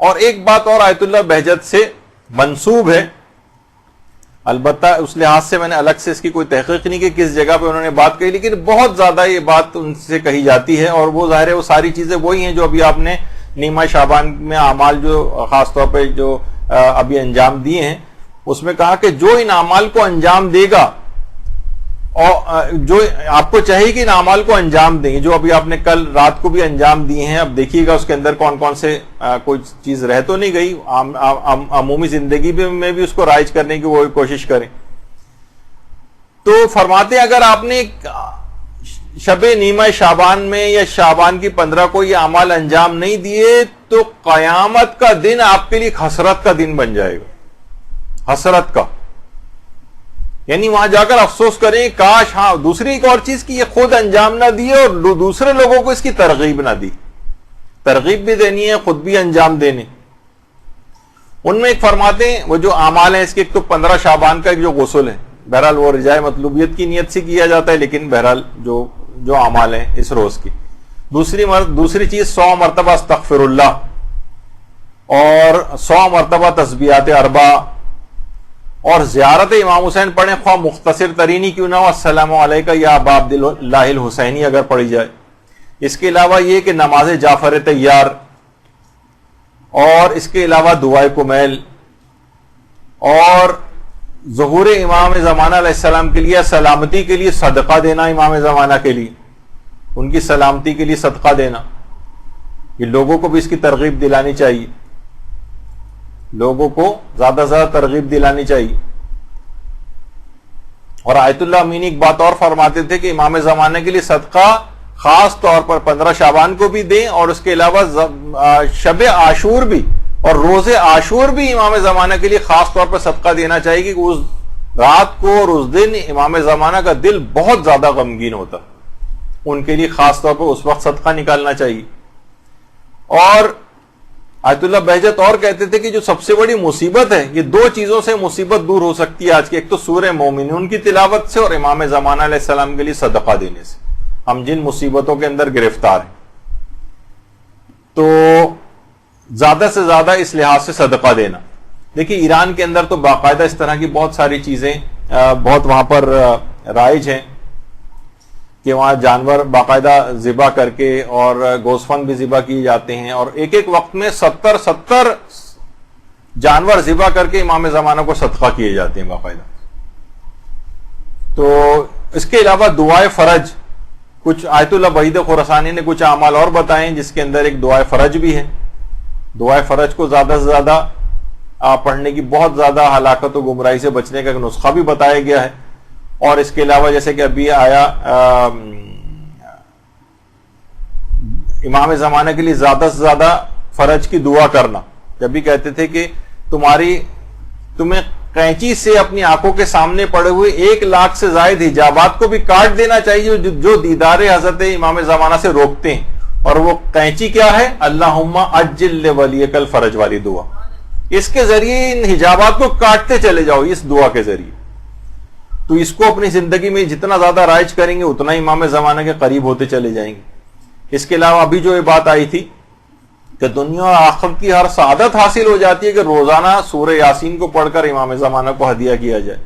اور ایک بات اور آیت اللہ بہجت سے منسوب ہے، البتہ اس لحاظ سے میں نے الگ سے اس کی کوئی تحقیق نہیں کی کس جگہ پہ انہوں نے بات کہی، لیکن بہت زیادہ یہ بات ان سے کہی جاتی ہے، اور وہ ظاہر ہے وہ ساری چیزیں وہی ہیں جو ابھی آپ نے نیمہ شعبان میں اعمال جو خاص طور پہ جو ابھی انجام دیے ہیں، اس میں کہا کہ جو ان اعمال کو انجام دے گا، اور جو آپ کو چاہیے کہ ان اعمال کو انجام دیں، جو ابھی آپ نے کل رات کو بھی انجام دیے ہیں، اب دیکھیے گا اس کے اندر کون کون سے کوئی چیز رہ تو نہیں گئی، عمومی زندگی میں بھی اس کو رائج کرنے کی وہ کوشش کریں۔ تو فرماتے ہیں اگر آپ نے شب نیمہ شعبان میں یا شعبان کی 15 کو یہ اعمال انجام نہیں دیے تو قیامت کا دن آپ کے لیے حسرت کا دن بن جائے گا، حسرت کا، یعنی وہاں جا کر افسوس کریں کاش۔ ہاں دوسری ایک اور چیز کہ یہ خود انجام نہ دیے اور دوسرے لوگوں کو اس کی ترغیب نہ دی، ترغیب بھی دینی ہے، خود بھی انجام دینے۔ ان میں ایک فرماتے ہیں وہ جو اعمال ہیں اس کے، ایک تو 15 شعبان کا ایک جو غسل ہے، بہرحال وہ رجاء مطلوبیت کی نیت سے کیا جاتا ہے، لیکن بہرحال جو اعمال ہیں اس روز کی۔ دوسری چیز 100 مرتبہ استغفر اللہ اور 100 مرتبہ تسبیحات اربع، اور زیارت امام حسین پڑھیں، خواہ مختصر ترینی کیوں نہ ہو، السلام علیکہ یا ابا عبد اللہ الحسینی اگر پڑھی جائے۔ اس کے علاوہ یہ کہ نماز جعفر طیار، اور اس کے علاوہ دعائے کمیل، اور ظہور امام زمانہ علیہ السلام کے لیے سلامتی کے لیے صدقہ دینا، امام زمانہ کے لیے ان کی سلامتی کے لیے صدقہ دینا۔ یہ لوگوں کو بھی اس کی ترغیب دلانی چاہیے، لوگوں کو زیادہ سے زیادہ ترغیب دلانی چاہیے۔ اور آیت اللہ امینی ایک بات اور فرماتے تھے کہ امام زمانہ کے لیے صدقہ خاص طور پر 15 شعبان کو بھی دیں، اور اس کے علاوہ شب عاشور بھی اور روز عاشور بھی امام زمانہ کے لیے خاص طور پر صدقہ دینا چاہیے، کہ اس رات کو اور اس دن امام زمانہ کا دل بہت زیادہ غمگین ہوتا، ان کے لیے خاص طور پر اس وقت صدقہ نکالنا چاہیے۔ اور آیت اللہ بہجت اور کہتے تھے کہ جو سب سے بڑی مصیبت ہے، یہ 2 چیزوں سے مصیبت دور ہو سکتی ہے آج کی، ایک تو سورہ مومنون کی تلاوت سے، اور امام زمانہ علیہ السلام کے لیے صدقہ دینے سے۔ ہم جن مصیبتوں کے اندر گرفتار ہیں، تو زیادہ سے زیادہ اس لحاظ سے صدقہ دینا۔ دیکھیے ایران کے اندر تو باقاعدہ اس طرح کی بہت ساری چیزیں بہت وہاں پر رائج ہیں، کہ وہاں جانور باقاعدہ ذبح کر کے اور گوسفند بھی ذبح کیے جاتے ہیں، اور ایک ایک وقت میں 70 جانور ذبح کر کے امام زمانہ کو صدقہ کیے جاتے ہیں باقاعدہ۔ تو اس کے علاوہ دعائے فرج، کچھ آیت اللہ وحید خراسانی نے کچھ اعمال اور بتائے جس کے اندر ایک دعائے فرج بھی ہے۔ دعائے فرج کو زیادہ سے زیادہ پڑھنے کی بہت زیادہ ہلاکت و گمراہی سے بچنے کا ایک نسخہ بھی بتایا گیا ہے۔ اور اس کے علاوہ جیسے کہ ابھی آیا امام زمانہ کے لیے زیادہ سے زیادہ فرج کی دعا کرنا، جب بھی کہتے تھے کہ تمہیں قینچی سے اپنی آنکھوں کے سامنے پڑے ہوئے 1 لاکھ سے زائد حجابات کو بھی کاٹ دینا چاہیے جو دیدار حضرت امام زمانہ سے روکتے ہیں، اور وہ قینچی کیا ہے؟ اللہم عجل لولیک الفرج والی دعا۔ اس کے ذریعے ان حجابات کو کاٹتے چلے جاؤ، اس دعا کے ذریعے۔ تو اس کو اپنی زندگی میں جتنا زیادہ رائج کریں گے اتنا امام زمانہ کے قریب ہوتے چلے جائیں گے۔ اس کے علاوہ ابھی جو یہ بات آئی تھی کہ دنیا اور آخرت کی ہر سعادت حاصل ہو جاتی ہے کہ روزانہ سورہ یاسین کو پڑھ کر امام زمانہ کو ہدیہ کیا جائے۔